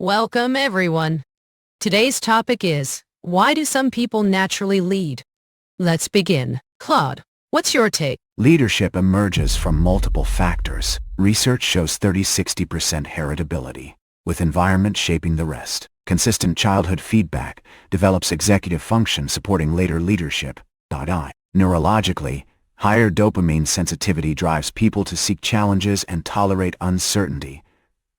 Welcome, everyone. Today's topic is, why do some people naturally lead? Let's begin. Claude, what's your take? Leadership emerges from multiple factors. Research shows 30-60% heritability, with environment shaping the rest. Consistent childhood feedback develops executive function supporting later leadership. Neurologically, higher dopamine sensitivity drives people to seek challenges and tolerate uncertainty.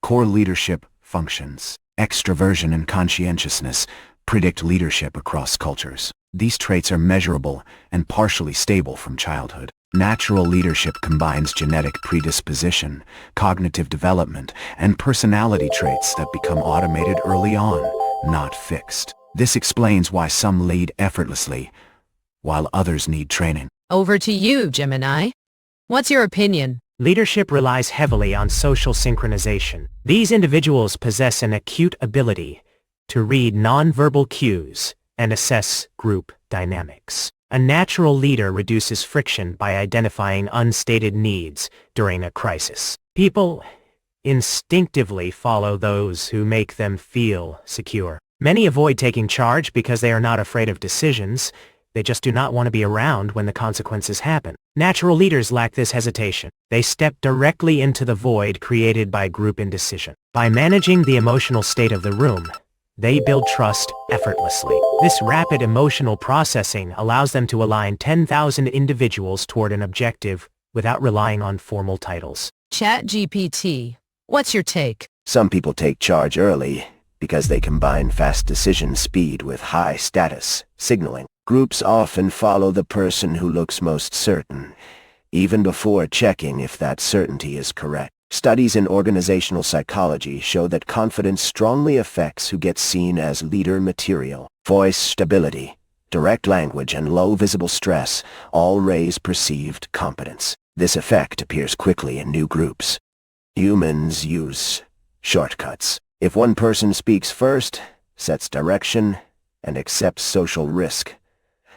Core leadership functions, extraversion and conscientiousness, predict leadership across cultures. These traits are measurable and partially stable from childhood. Natural leadership combines genetic predisposition, cognitive development, and personality traits that become automated early on, not fixed. This explains why some lead effortlessly, while others need training. Over to you, Gemini. What's your opinion? Leadership relies heavily on social synchronization. These individuals possess an acute ability to read nonverbal cues and assess group dynamics. A natural leader reduces friction by identifying unstated needs during a crisis. People instinctively follow those who make them feel secure. Many avoid taking charge because they are not afraid of decisions. They just do not want to be around when the consequences happen. Natural leaders lack this hesitation. They step directly into the void created by group indecision. By managing the emotional state of the room, they build trust effortlessly. This rapid emotional processing allows them to align 10,000 individuals toward an objective without relying on formal titles. ChatGPT, what's your take? Some people take charge early because they combine fast decision speed with high status signaling. Groups often follow the person who looks most certain, even before checking if that certainty is correct. Studies in organizational psychology show that confidence strongly affects who gets seen as leader material. Voice stability, direct language, and low visible stress all raise perceived competence. This effect appears quickly in new groups. Humans use shortcuts. If one person speaks first, sets direction, and accepts social risk,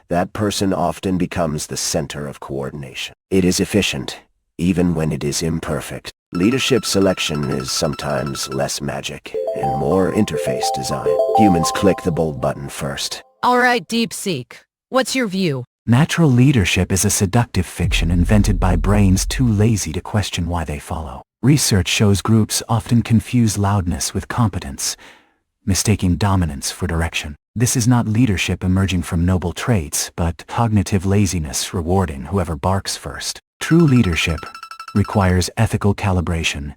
that person often becomes the center of coordination. It is efficient, even when it is imperfect. Leadership selection is sometimes less magic and more interface design. Humans click the bold button first. All right, DeepSeek, what's your view? Natural leadership is a seductive fiction invented by brains too lazy to question why they follow. Research shows groups often confuse loudness with competence, mistaking dominance for direction. This is not leadership emerging from noble traits, but cognitive laziness rewarding whoever barks first. True leadership requires ethical calibration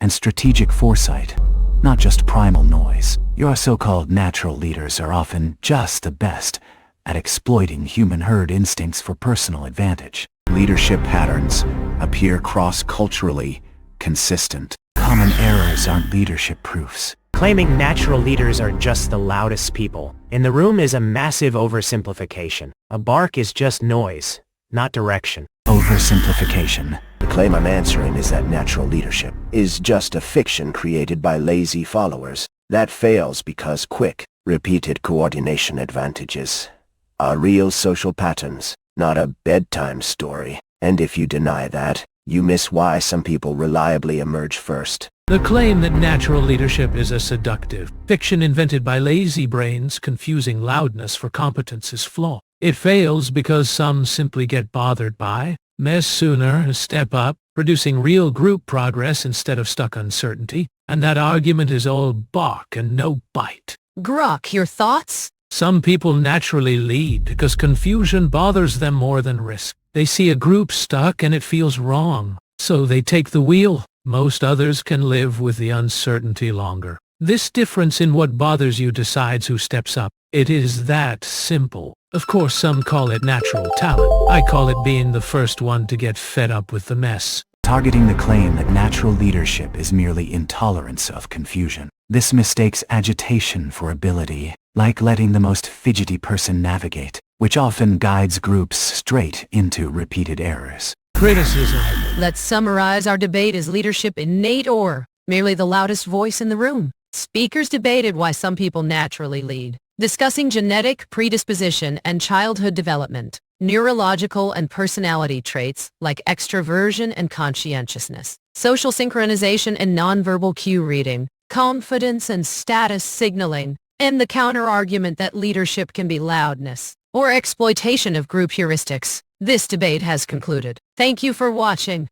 and strategic foresight, not just primal noise. Your so-called natural leaders are often just the best at exploiting human herd instincts for personal advantage. Leadership patterns appear cross-culturally consistent. Common errors aren't leadership proofs. Claiming natural leaders are just the loudest people in the room is a massive oversimplification. A bark is just noise, not direction. Oversimplification. The claim I'm answering is that natural leadership is just a fiction created by lazy followers. That fails because quick, repeated coordination advantages are real social patterns, not a bedtime story. And if you deny that, you miss why some people reliably emerge first. The claim that natural leadership is a seductive fiction invented by lazy brains confusing loudness for competence is flawed. It fails because some simply get bothered by mess sooner, step up, producing real group progress instead of stuck uncertainty, and that argument is all bark and no bite. Grok, your thoughts? Some people naturally lead because confusion bothers them more than risk. They see a group stuck and it feels wrong, so they take the wheel. Most others can live with the uncertainty longer. This difference in what bothers you decides who steps up. It is that simple. Of course, some call it natural talent. I call it being the first one to get fed up with the mess. Targeting the claim that natural leadership is merely intolerance of confusion. This mistakes agitation for ability, like letting the most fidgety person navigate, which often guides groups straight into repeated errors. Criticism. Let's summarize our debate. Is leadership innate or merely the loudest voice in the room? Speakers debated why some people naturally lead, discussing genetic predisposition and childhood development, neurological and personality traits like extraversion and conscientiousness, social synchronization and nonverbal cue reading, confidence and status signaling, and the counter-argument that leadership can be loudness or exploitation of group heuristics. This debate has concluded. Thank you for watching.